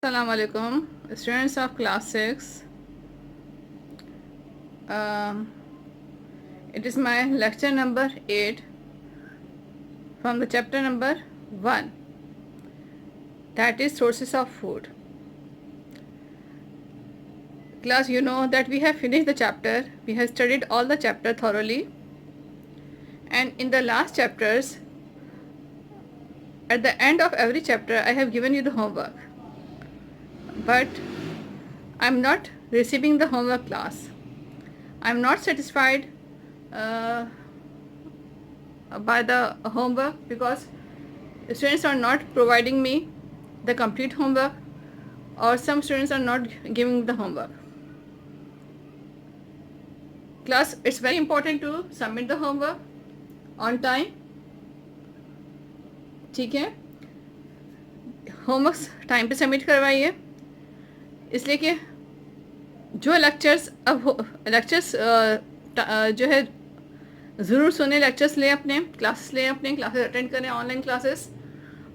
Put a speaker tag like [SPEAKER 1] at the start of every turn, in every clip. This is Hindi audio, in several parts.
[SPEAKER 1] Assalamu alaikum, students of class 6. It is my lecture number 8 from the chapter number 1, that is sources of food. Class, you know that we have finished the chapter. We have studied all the chapter thoroughly, and in the last chapters, at the end of every chapter, I have given you the homework, but I'm not receiving the homework, class. I'm not satisfied by the homework because students are not providing me the complete homework, or some students are not giving the homework. Class, it's very important to submit the homework on time. ठीक है, होमवर्क टाइम पे सबमिट करवाइए, इसलिए कि जो लेक्चर्स जो है ज़रूर सुने, लेक्चर्स लें, अपने क्लासेस लें, अपने क्लासेस अटेंड करें, ऑनलाइन क्लासेस,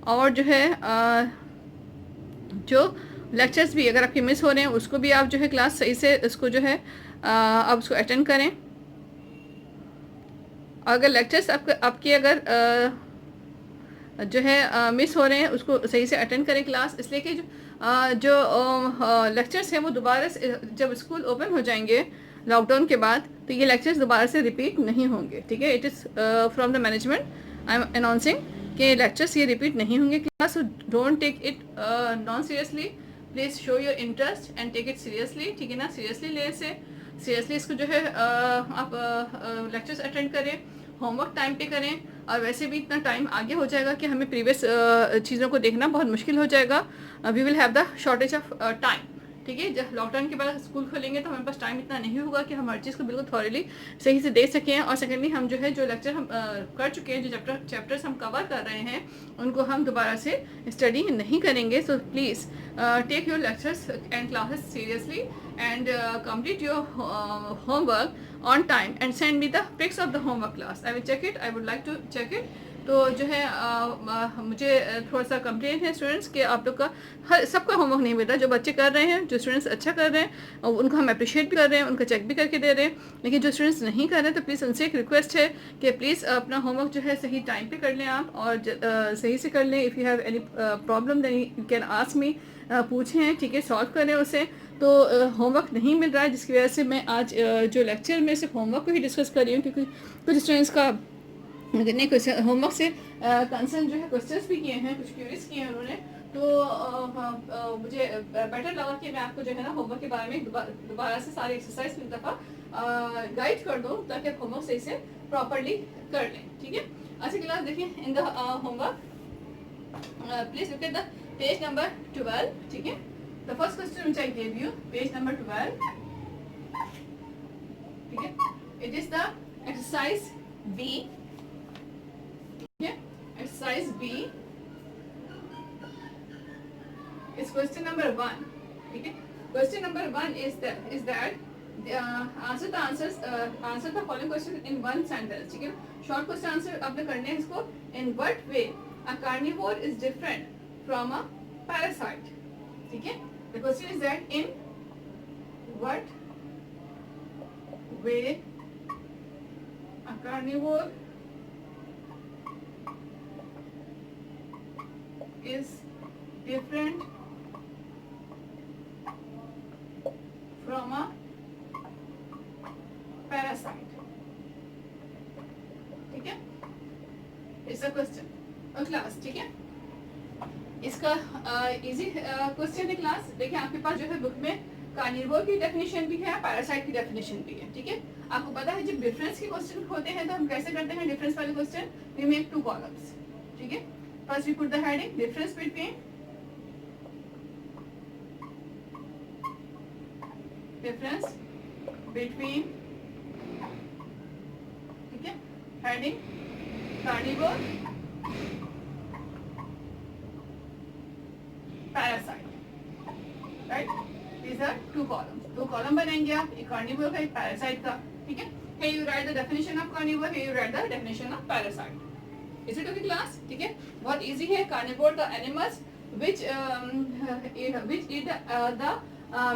[SPEAKER 1] और जो है जो लेक्चर्स भी अगर आपके मिस हो रहे हैं उसको भी आप जो है क्लास सही से उसको जो है आप उसको अटेंड करें। अगर लेक्चर्स आपके अगर जो है मिस हो रहे हैं उसको सही से अटेंड करें क्लास, इसलिए कि जो लेक्चर्स हैं वो दोबारा से जब स्कूल ओपन हो जाएंगे लॉकडाउन के बाद तो ये लेक्चर्स दोबारा से रिपीट नहीं होंगे। ठीक है, it is from the management I am announcing कि लेक्चर्स ये रिपीट नहीं होंगे class. Don't take it non seriously, please show your interest and take it seriously. ठीक है ना, सीरियसली ले इसे, सीरियसली इसको जो है आप लेक्चर्स अटेंड करें, होमवर्क टाइम पे करें, और वैसे भी इतना टाइम आगे हो जाएगा कि हमें प्रीवियस चीज़ों को देखना बहुत मुश्किल हो जाएगा। We will have the shortage of time. ठीक है, जब लॉकडाउन के बाद स्कूल खोलेंगे तो हमारे पास टाइम इतना नहीं होगा कि हम हर चीज़ को बिल्कुल थॉरली सही से दे सकें, और सेकेंडली हम जो है जो लेक्चर हम कर चुके हैं, जो चैप्टर्स हम कवर कर रहे हैं उनको हम दोबारा से स्टडी नहीं करेंगे। So please take your lectures and classes seriously and complete your homework on time and send me the pics of the homework class. I will check it, I would like to check it. तो जो है मुझे थोड़ा सा कंप्लेंट है स्टूडेंट्स कि आप लोग का हर सबका होमवर्क नहीं मिल रहा। जो बच्चे कर रहे हैं, जो स्टूडेंट्स अच्छा कर रहे हैं उनको हम अप्रिशिएट भी कर रहे हैं, उनका चेक भी करके दे रहे हैं, लेकिन जो स्टूडेंट्स नहीं कर रहे हैं तो प्लीज़ उनसे एक रिक्वेस्ट है कि प्लीज़ अपना होमवर्क जो है सही टाइम पे कर लें आप, और सही से कर लें। If you have any problem then you can ask me, पूछें, ठीक है, सॉल्व करें उसे। तो होमवर्क नहीं मिल रहा है जिसकी वजह से मैं आज जो लेक्चर में सिर्फ होमवर्क को ही डिस्कस कर रही हूँ, क्योंकि कुछ स्टूडेंट्स का नहीं क्वेश्चन होमवर्क से कंसर्न जो है क्वेश्चंस भी किए हैं, कुछ क्यूरीज किए हैं उन्होंने। तो मुझे बेटर लगा कि मैं आपको जो है ना होमवर्क के बारे में दोबारा से सारी एक्सरसाइज एक दफ़ा गाइड कर दूँ ताकि आप होमवर्क सही से प्रॉपरली कर लें। ठीक है, अच्छा क्लास देखिए, in the homework please look at the page number 12। ठीक है, the first question which I give you, page number 12। ठीक है, it is the exercise B. Exercise B is question number 1. Okay, question number 1 is that answer the following question in one sentence. ठीक है, short question answer आपने करने हैं इसको। In what way a carnivore is different from a parasite? ठीक है, the question is that in what way a carnivore is different from a parasite. ठीक है, इट्स अ क्वेश्चन और क्लास। ठीक है, इसका इजी क्वेश्चन है क्लास। देखिए आपके पास जो है बुक में कार्निवोर की डेफिनेशन भी है, पैरासाइट की डेफिनेशन भी है। ठीक है, आपको पता है जब डिफरेंस के क्वेश्चन होते हैं तो हम कैसे करते हैं डिफरेंस वाले क्वेश्चन, वी मेक 2 कॉलम्स। ठीक है, first we put the heading difference between ठीक है, heading carnivore parasite, right? These are 2 columns, 2 column बनाएंगे आप, एक carnivore का, एक parasite का। ठीक है, here you write the definition of carnivore, here you write the definition of parasite. Is it okay class? ठीक है, बहुत easy है। कार्निवोर का animals which which eat the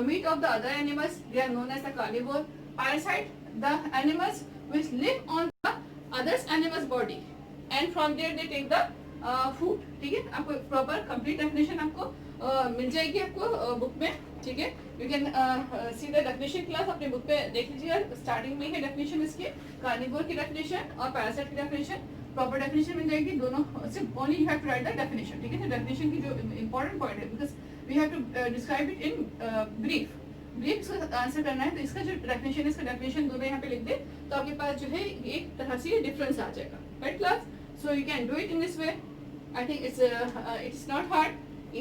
[SPEAKER 1] meat of the other animals. They are known as the carnivore. Parasite, the animals which live on the others animals body and from there they take the food. ठीक है, आपको प्रॉपर कंप्लीट डेफिनेशन आपको मिल जाएगी आपको बुक में. ठीक है, you can see the definition class अपने बुक पे देख लीजिएगा. स्टार्टिंग में है डेफिनेशन इसके, कार्निवोर की डेफिनेशन और पैरासाइट की डेफिनेशन. प्रॉपर डेफिनेशन मिल जाएगी दोनों. सिर्फ only you have to write the definition. ठीक है, डेफिनेशन की जो इंपॉर्टेंट पॉइंट है, because we have to describe it in brief. Brief इसको आंसर करना है, तो इसका जो डेफिनेशन है, इसका डेफिनेशन दोनों यहाँ पे लिख दे, तो आपके पास जो है एक तरह से डिफरेंस आ जाएगा. Right class, so you can do it in this way. I think it's not hard,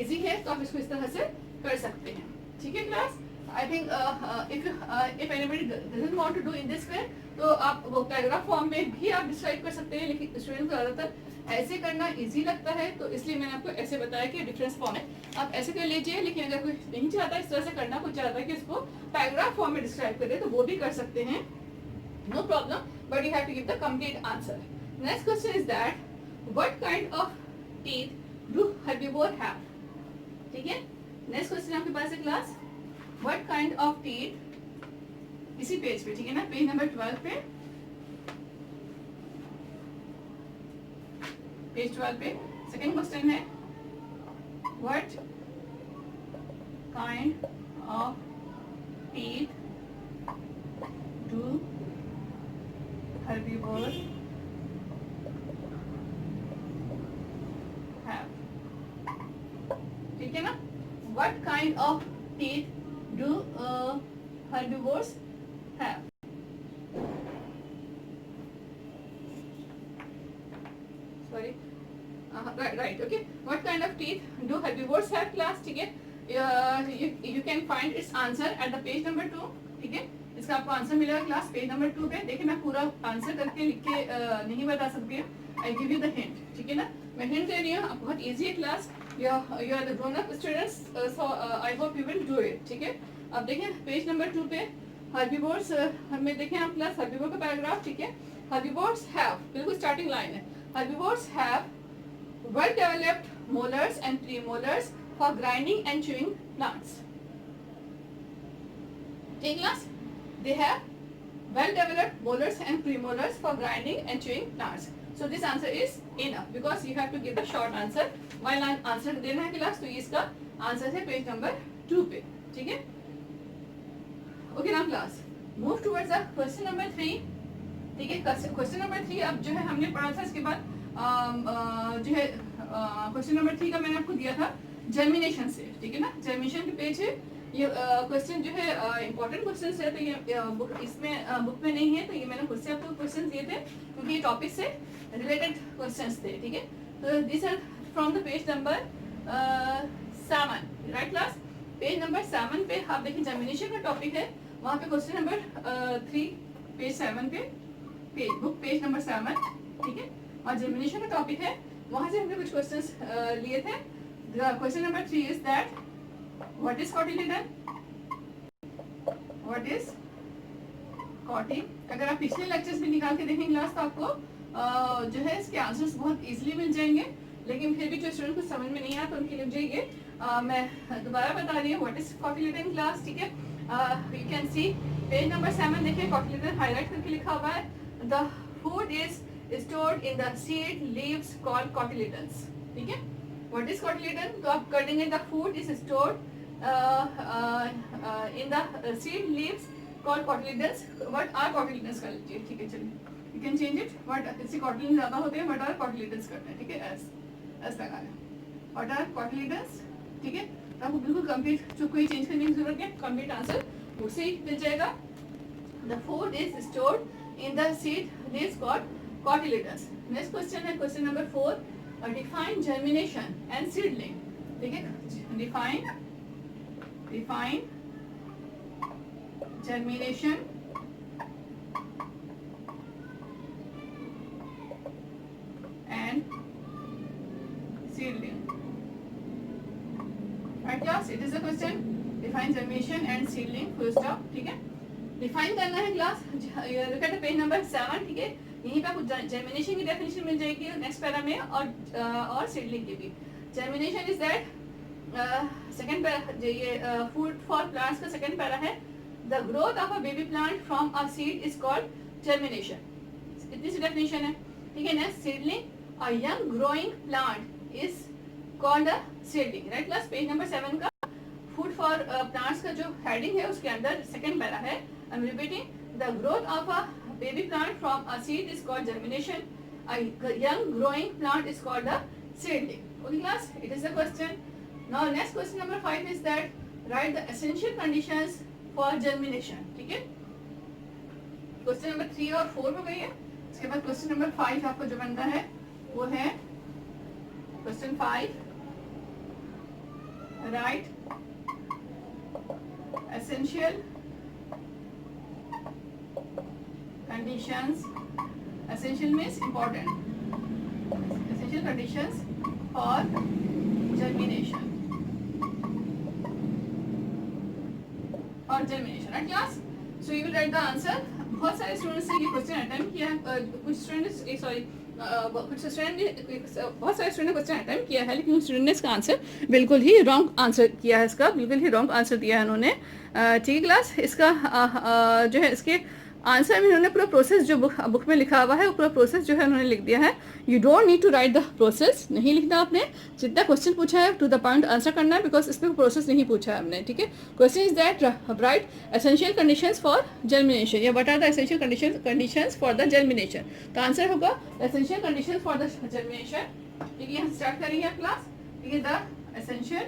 [SPEAKER 1] easy है, तो आप इसको इस तरह से कर सकते हैं. ठीक है class, I think if anybody doesn't want to do in this way, तो आप वो पैराग्राफ फॉर्म में भी आप डिस्क्राइब कर सकते हैं, लेकिन स्टूडेंट को ज़्यादातर ऐसे करना इजी लगता है, तो इसलिए मैंने आपको ऐसे बताया कि डिफरेंस फॉर्म है, आप ऐसे कर लीजिए. लेकिन अगर कोई नहीं चाहता इस तरह से करना, कुछ चाहता है कि इसको पैराग्राफ फॉर्म में डिस्क्राइब करे, तो वो भी कर सकते हैं, no problem, but you have to give the complete answer. Next question is that what kind of teeth do herbivore have. ठीक है, नेक्स्ट क्वेश्चन आपके पास है class, what kind of teeth, इसी पेज पे. ठीक है ना, पेज नंबर 12 पे, पेज 12 पे सेकेंड क्वेश्चन है, what kind of teeth do herbivore have. ठीक है ना, what kind of teeth do herbivores have. Sorry, right, okay. What kind of teeth do herbivores have class? ठीक है, you can find its answer at the page number 2. ठीक है, इसका आपको आंसर मिलेगा क्लास पेज नंबर 2 पे. देखिए, मैं पूरा आंसर करके लिख के नहीं बता सकती हूँ, आई गिव यू द हिंट. ठीक है ना, मैं हिंट दे रही हूँ, आप बहुत इजी है class. You are the grown up students, so I hope you will do it. ठीक है, अब देखिए पेज नंबर 2 पे हर्बीवोर्स हमें देखें आप क्लास, हर्बीवोर का पैराग्राफ. ठीक है, हर्बीवोर्स हैव, बिल्कुल स्टार्टिंग लाइन है, herbivores have well developed molars and premolars for grinding and chewing plants. Take class, they have well developed molars and premolars for grinding and chewing plants. So this answer is enough because you have to give the short answer. while answer देना है क्लास, तो इसका आंसर है पेज नंबर 2 पे. ठीक है, ओके ना class, move towards the question number 3. ठीक है, क्वेश्चन नंबर 3 अब जो है हमने पढ़ा था, इसके बाद जो है क्वेश्चन नंबर 3 का मैंने आपको दिया था जर्मिनेशन से. ठीक है ना, जर्मिनेशन के पेज है ये. क्वेश्चन जो है इंपॉर्टेंट क्वेश्चन है, तो ये इसमें बुक में नहीं है, तो ये मैंने खुद से आपको क्वेश्चन दिए थे क्योंकि ये टॉपिक से रिलेटेड क्वेश्चन थे. ठीक है, तो this are from the page number 7. Right class, page number 7 पे आप देखिए जर्मिनेशन का टॉपिक है, वहाँ पे क्वेश्चन नंबर 3 पेज 7 पे, बुक पेज नंबर 7. ठीक है, और जर्मिनेशन का टॉपिक है, वहां से हमने कुछ क्वेश्चंस लिए थे. Question number 3 is that what is cotyledon. What is कॉटी. अगर आप पिछले लेक्चर्स भी निकाल के देखेंगे क्लास, तो आपको जो है इसके आंसर्स बहुत इजीली मिल जाएंगे. लेकिन फिर भी जो स्टूडेंट को समझ में नहीं आता उनके लिए ये मैं दोबारा बता रही हूँ, व्हाट इज कॉटिलिडन क्लास. ठीक है, you can see page number 7 देखिए, कॉटिलिडन हाईलाइट करके लिखा हुआ है. The food is stored in the seed leaves called cotyledons. ठीक है, what is cotyledon? तो आप कर देंगे the food is stored in the seed leaves called cotyledons. What are cotyledons कर लीजिए. ठीक है, चलिए, you can change it. What इससे cotyledons ज़्यादा होते हैं, what are cotyledons करना है. ठीक है, s लगाना, what are cotyledons. ठीक है, आपको बिल्कुल कंप्लीट जो कोई चेंज करने की जरूरत है, कंप्लीट आंसर उससे ही मिल जाएगा. The food is stored in the seed leaves called cotyledons. Next question है question number 4. Define germination and seedling. ठीक है, define germination and seedling. Right class, it is a question. Define germination and seedling. Full stop. ठीक है, डिफाइन करना है class. Look at page number 7. ठीक है, यहीं पे आपको जर्मिनेशन की डेफिनेशन मिल जाएगी नेक्स्ट पैरा में, और सीडलिंग की भी. Germination is that second para ये फूड फॉर प्लांट्स का सेकेंड पैरा है, the growth of a baby plant from a seed is called germination. इतनी सी डेफिनेशन है, ठीक है। Next, seedling a young growing plant is called a seedling. Right class, page number 7 का फूड फॉर प्लांट्स का जो हेडिंग है उसके अंदर सेकेंड पैरा है। I am repeating, the growth of a baby plant from a seed is called germination. A young growing plant is called a seedling. Okay class, it is the question. Now next question number 5 is that write the essential conditions for germination. ठीक है, क्वेश्चन नंबर 3 और 4 हो गई है। इसके बाद क्वेश्चन नंबर 5 आपको जो बनता है वो है question 5, right essential conditions, essential means important, essential conditions for germination, or germination, right class? So you will write the answer. बहुत सारे स्टूडेंट्स ने ये क्वेश्चन अटेम्प्ट किया है, कुछ स्टूडेंट्स बहुत सारे स्टूडेंट ने क्वेश्चन अटेम्प्ट किया है, लेकिन स्टूडेंट ने इसका आंसर बिल्कुल ही रॉन्ग आंसर किया है, इसका बिल्कुल ही रॉन्ग आंसर दिया है उन्होंने। ठीक है क्लास, इसका जो है इसके आंसर में उन्होंने पूरा प्रोसेस जो बुक में लिखा हुआ है वो पूरा प्रोसेस जो है उन्होंने लिख दिया है। You don't need to write the process, नहीं लिखना आपने, जितना क्वेश्चन पूछा है टू द पॉइंट आंसर करना है, बिकॉज इसमें प्रोसेस नहीं पूछा है हमने। ठीक है, question is that right essential conditions for germination, या what are the essential conditions for the germination. तो आंसर होगा essential conditions for the germination. ठीक है, यहाँ स्टार्ट करेंगे क्लास। ठीक है, द एसेंशियल,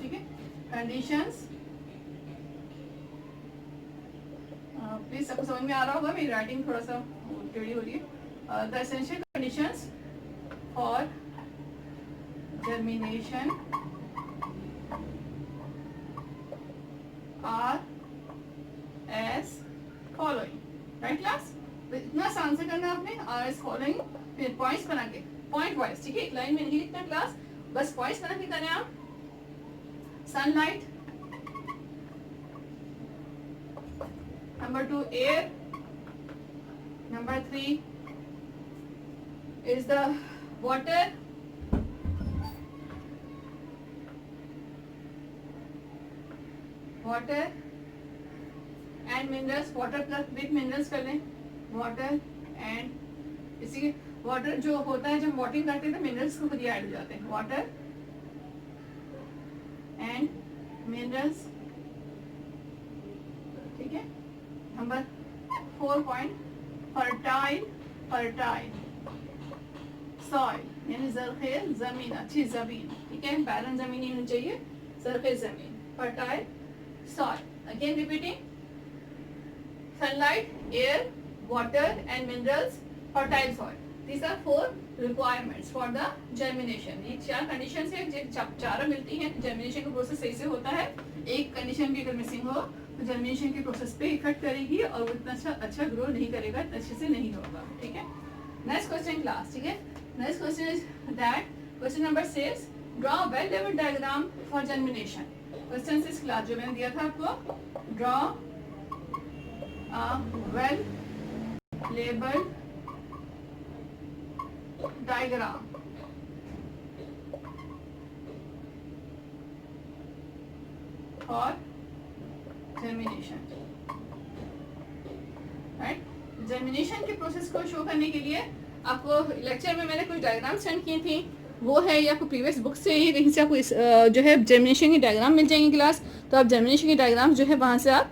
[SPEAKER 1] ठीक है, कंडीशंस, प्लीज सबको समझ में आ रहा होगा, मेरी राइटिंग थोड़ा सा टेढ़ी हो रही है। The essential conditions for germination are as following. Right class, इतना सा आंसर करना आपने, आर एज फॉलोइंग, फिर पॉइंट्स बना के, पॉइंट वाइज। ठीक है, एक लाइन में नहीं लिखना क्लास, बस पॉइंट्स बना के करें आप। Sunlight, number 2 air, number 3 is the water, water and minerals, water plus with minerals कर लें, water and इसी वाटर जो होता है जब वाटरिंग करते हैं तो मिनरल्स को खुद ही ऐड हो जाते हैं, वाटर एंड मिनरल्स। ठीक है, number 4 point fertile, fertile soil यानी जरखेज जमीन, अच्छी जमीन। ठीक है, बैरन जमीन ही होनी चाहिए, जरखेज जमीन, fertile soil. Again repeating, sunlight, air, water and minerals, fertile soil. These are 4 requirements for the germination. ये 4 कंडीशंस हैं, जब चारों मिलती हैं जर्मिनेशन का प्रोसेस सही से होता है। एक कंडीशन भी अगर मिसिंग हो तो जर्मिनेशन के प्रोसेस पे इफेक्ट करेगी और वो इतना अच्छा ग्रो नहीं करेगा, अच्छे से नहीं होगा। ठीक है, नेक्स्ट क्वेश्चन क्लास। ठीक है, next question is that question number 6, draw well labelled diagram for germination. Question इस क्लास जो मैंने दिया था आपको, draw well labelled diagram for germination. Right, germination के प्रोसेस को शो करने के लिए आपको लेक्चर में मैंने कुछ डायग्राम सेंड की थी, वो है ये आपको प्रीवियस बुक से ही कहीं से आपको जो है जर्मिनेशन की डायग्राम मिल जाएंगी क्लास। तो आप जर्मिनेशन की डायग्राम जो है वहाँ से आप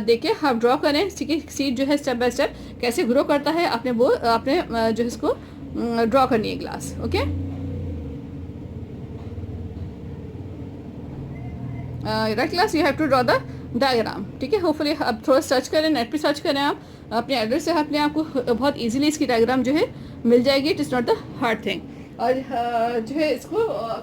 [SPEAKER 1] देख के आप ड्रॉ करें। ठीक है, सीड जो है स्टेप बाय स्टेप कैसे ग्रो करता है आपने वो आपने जो है इसको ड्रॉ करनी है class. Okay, right class, you have to draw the diagram. ठीक है, होपफुली अब थोड़ा सर्च करें, नेट पे सर्च करें आप अपने एड्रेस से, अपने आपको बहुत इजीली इसकी डायग्राम जो है मिल जाएगी। It is not the hard thing. और जो है इसको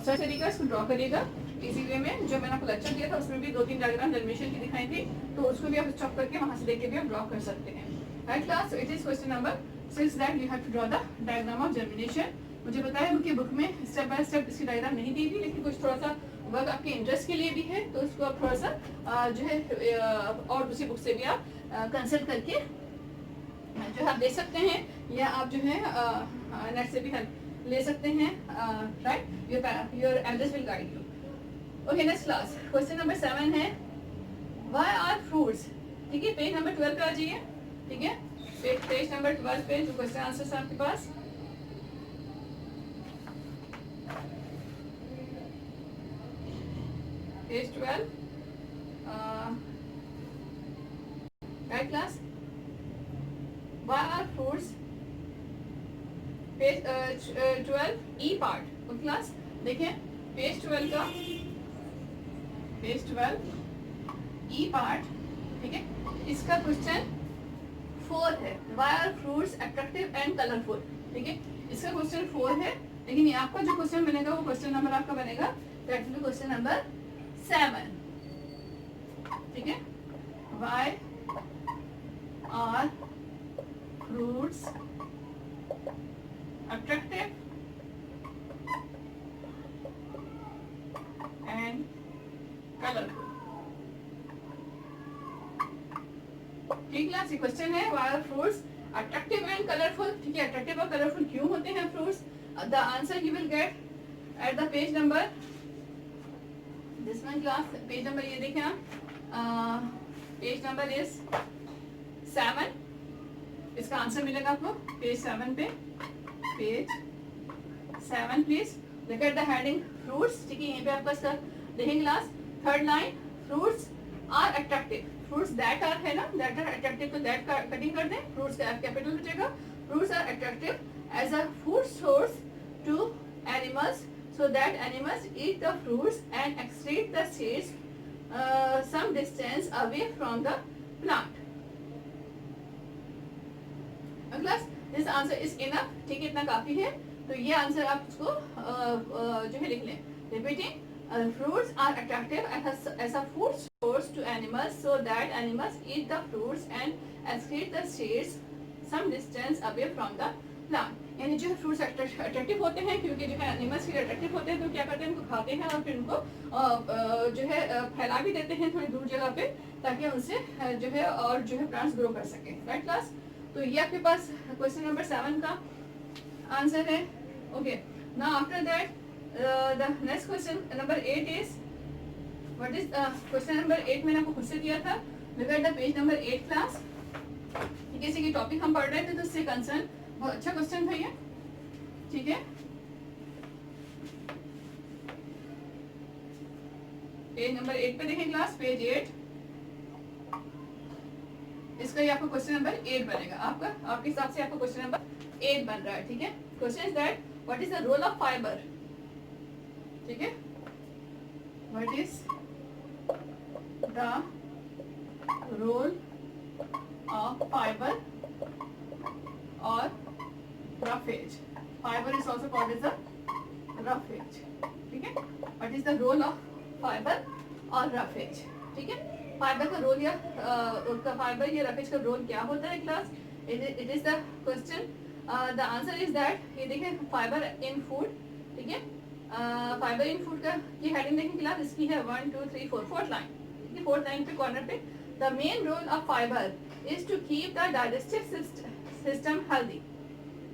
[SPEAKER 1] सर्च करिएगा, इसको ड्रॉ करिएगा इजी वे में। जो मैंने आपको लेक्चर दिया था उसमें भी 2-3 डायग्राम जर्मिनेशन की दिखाई थी, तो उसको भी आप स्टॉप करके वहाँ से देख के भी आप ड्रॉ कर सकते हैं। Right class, it is question number 6 that you have to draw the diagram of germination. मुझे बताया उनकी बुक में स्टेप बाय स्टेप इसकी डायग्राम नहीं दी थी, लेकिन कुछ थोड़ा सा वर्क आपके इंटरेस्ट के लिए भी है, तो उसको आप थोड़ा सा जो है और दूसरी बुक से भी आप कंसल्ट करके जो है आप देख सकते हैं, या आप जो है नेट से भी हेल्प ले सकते हैं, right, your elders will guide you. Okay, next class, question number 7 है व्हाई आर फ्रूट्स, ठीक है, पेज नंबर 12 पे आ जाइए, ठीक है, पेज नंबर 12 पे जो क्वेश्चन आंसर है आपके पास, page 12, right class, why are fruits, page 12 E part. Okay class, देखें पेज 12 का, पेज 12 ई पार्ट, ठीक है, इसका क्वेश्चन 4 है, why are fruits attractive and colourful, ठीक है, इसका क्वेश्चन 4 है, लेकिन ये आपका जो क्वेश्चन बनेगा वो क्वेश्चन नंबर आपका बनेगा that will be question number 7, ठीक है, why are fruits attractive and colourful, ठीक क्लास, ये क्वेश्चन है why are fruits attractive and colourful, ठीक है, अट्रैक्टिव और कलरफुल क्यों होते हैं fruits, the answer you will get at the page number, this one class, page number ये देखें आप, पेज नंबर इज 7, इसका आंसर मिलेगा आपको पेज 7 पे, page 7 please look at the heading fruits, ठीक है, यहीं पे आपका इसका देखेंगे class, third line, fruits are attractive, fruits that are है ना, दैट आर अट्रैक्टिव, तो दैट कटिंग कर दें, फ्रूट्स का कैपिटल बचेगा, fruits are attractive as a food source to animals so that animals eat the fruits and excrete the seeds some distance away from the plant. Class, this answer is enough, ठीक है, इतना काफी है, तो ये आंसर आप उसको जो है लिख लें, repeating fruits are attractive as a food source to animals so that animals eat the fruits and excrete the seeds some distance away from the plant, यानी जो है फ्रूट्स अट्रैक्टिव होते हैं क्योंकि जो है एनिमल्स के अट्रैक्टिव होते हैं, तो क्या करते हैं, उनको खाते हैं और फिर उनको जो है फैला भी देते हैं थोड़ी दूर जगह पे, ताकि उनसे जो है और जो है प्लांट्स ग्रो कर सके, राइट क्लास, तो ये आपके पास क्वेश्चन नंबर 7 का आंसर है। Okay, now after that the next question number 8 is what is question number 8 मैंने आपको खुद से दिया था, look at the page number 8 class, ठीक है, इसी की टॉपिक हम पढ़ रहे थे, तो उससे कंसर्न बहुत अच्छा क्वेश्चन था ये, ठीक है, पेज नंबर 8 पे देखें क्लास, पेज 8, इसका ये आपका क्वेश्चन नंबर 8 बनेगा, आपका आपके हिसाब से आपका क्वेश्चन नंबर 8 बन रहा है, ठीक है, question is that what is the role of fibre, ठीक है, what is the role of fibre और roughage, fiber is also called as a roughage, ठीक है, what is the role of fiber और roughage, ठीक है, फाइबर का रोल या उसका फाइबर या roughage का रोल क्या होता है class, it is the question, the answer is that, ये देखें फाइबर इन फूड, ठीक है, फाइबर इन फूड का की हेडिंग देखें क्लास, इसकी है 1 2 3 4 फोर्थ लाइन, ठीक है, फोर्थ लाइन पे कॉर्नर पे, the main role of fibre is to keep the digestive system healthy,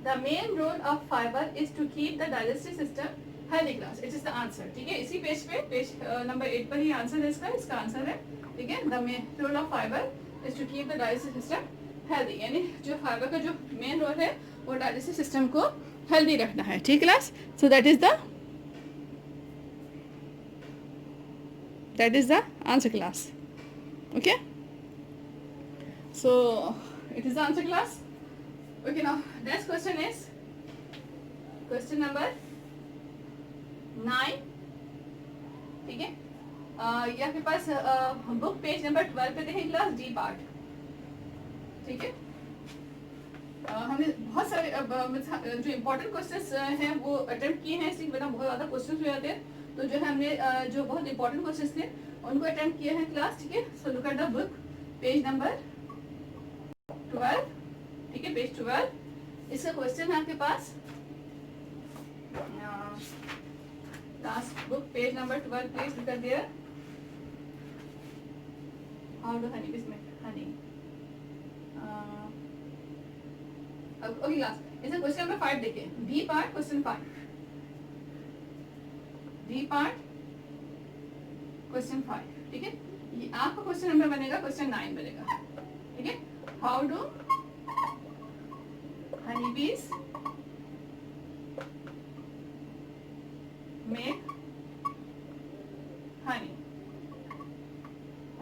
[SPEAKER 1] the main role of fiber is to keep the digestive system healthy class, it is the answer, ठीक है, इसी पेज पे, पेज नंबर 8 पर ही आंसर है इसका आंसर है, ठीक है, the main role of fiber is to keep the digestive system healthy, यानी जो फाइबर का जो मेन रोल है वो डाइजेस्टिव सिस्टम को हेल्दी रखना है, ठीक class, so that is the answer class, okay, so it is the answer class. Okay, now next question is question number 9, ठीक है, ये आपके पास बुक पेज नंबर 12 पे देखें क्लास, डी पार्ट, ठीक है, हमने बहुत सारे जो इम्पोर्टेंट क्वेश्चंस हैं वो अटेम्प्ट किए हैं, इसलिए बहुत ज़्यादा क्वेश्चंस हो जाते हैं, तो जो है हमने जो बहुत इंपॉर्टेंट क्वेश्चंस थे उनको अटेम्प्ट किए हैं क्लास, ठीक है, so look at the book page number 12, ठीक है, पेज 12, इसका क्वेश्चन है आपके पास, last book page number 12 please look at there, how do honey bees smell honey, okay class, इसे क्वेश्चन नंबर 5 देखिए, D part question 5, D part question 5, ठीक है। ये आपका क्वेश्चन नंबर बनेगा क्वेश्चन 9 बनेगा, ठीक है। हाउ डू हनी बीज मेक हनी,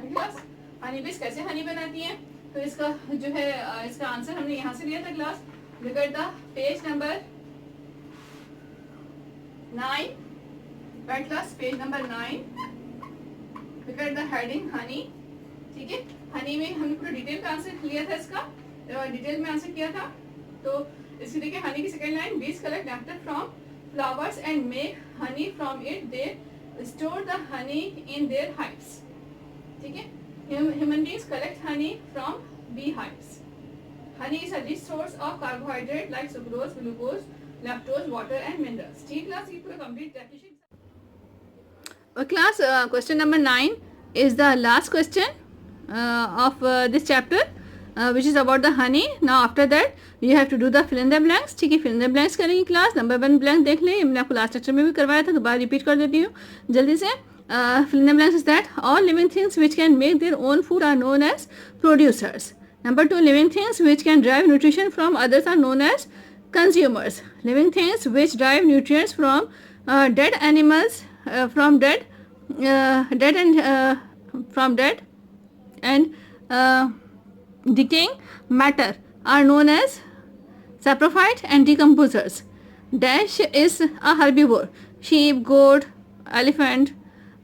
[SPEAKER 1] क्लास हनी बीज कैसे हनी बनाती हैं, तो इसका जो है इसका आंसर हमने यहाँ से लिया था class. Look at the page number 9, right class, page number 9, look at the heading Honey, ठीक है। हनी में हमने पूरा डिटेल का आंसर लिया था, इसका डिटेल में आंसर किया था। तो इसकी देखिए हनी की सेकंड लाइन, बीज collect nectar from flowers and make honey from it, they store the honey in their hives, ठीक है। Human beings collect honey from beehives. Honey is a rich source of carbohydrate like sucrose, glucose, lactose, water and minerals. ठीक क्लास, ये पूरा complete definition. Class, question number 9 is the last question of this chapter, which is about the honey. Now after that you have to do the fill in the blanks, ठीक है। fill in the blanks करेंगे क्लास। नंबर 1 ब्लैंक देख लें, मैंने आपको लास्ट लेक्चर में भी करवाया था, दोबारा रिपीट कर देती हूँ जल्दी से। fill in the blanks is that all living things which can make their own food are known as producers. Number 2, living things which can derive nutrition from others are known as consumers. Living things which derive nutrients from dead animals, from dead and decaying matter are known as saprophytes and decomposers. Dash is a herbivore. Sheep, goat, elephant,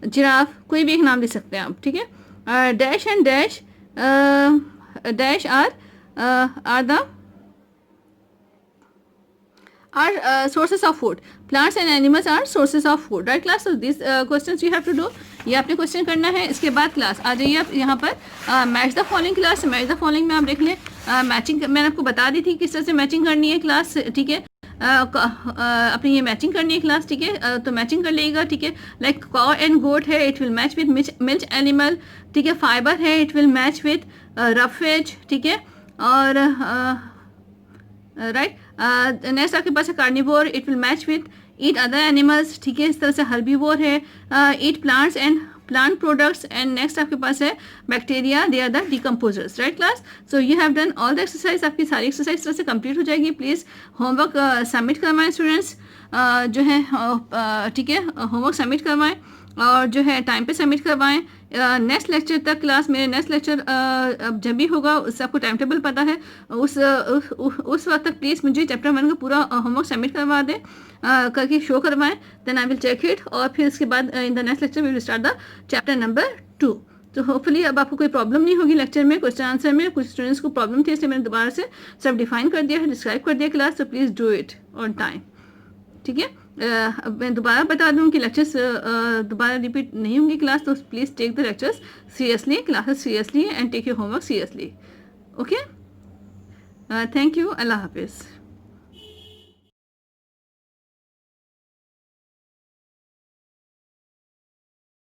[SPEAKER 1] giraffe, कोई भी एक नाम ले सकते हैं आप, ठीक है। Dash and dash are the sources of food. Plants and animals are sources of food, right class? So these questions you have to do. ये आपने क्वेश्चन करना है। इसके बाद क्लास आ जाइए आप यहाँ पर match the following class. Match the following में आप देख लें, मैचिंग मैंने आपको बता दी थी किस तरह से मैचिंग करनी है क्लास, ठीक है। अपनी ये मैचिंग करनी है क्लास, ठीक है। तो मैचिंग कर लेगा, ठीक है। लाइक काउ एंड गोट है, it will match with milk animal, ठीक है। फाइबर है, it will match with roughage, ठीक है। और राइट, नेक्स्ट आपके पास है carnivore, it will match with eat other animals, ठीक है। इस तरह से हर्बीवोर है, eat plants and plant products, and next आपके पास है bacteria, they are the decomposers, right class. So you have done all the exercise, आपकी सारी एक्सरसाइज तरह से कंप्लीट हो जाएगी। प्लीज़ होमवर्क सबमिट करवाएं स्टूडेंट्स, जो है ठीक है, होमवर्क सबमिट करवाएं और जो है टाइम पे सबमिट करवाएं। नेक्स्ट लेक्चर तक क्लास, मेरे नेक्स्ट लेक्चर जब भी होगा उससे आपको टाइम टेबल पता है, उस वक्त तक प्लीज़ मुझे चैप्टर 1 का पूरा होमवर्क सबमिट करवा दें, करके शो करवाएं। Then I will check it, और फिर उसके बाद in the next lecture we will start the chapter number 2। तो होपफुली अब आपको कोई प्रॉब्लम नहीं होगी लेक्चर में, क्वेश्चन आंसर में। कुछ स्टूडेंट्स को प्रॉब्लम थी, इसलिए मैंने दोबारा से सब डिफाइन कर दिया है, डिस्क्राइब कर दिया क्लास। तो please do it on time, ठीक है। मैं दोबारा बता दूं कि लेक्चर्स दोबारा रिपीट नहीं होंगी क्लास, तो please take the lectures seriously, classes seriously, and take your homework seriously, okay. Thank you, अल्लाह हाफिज़।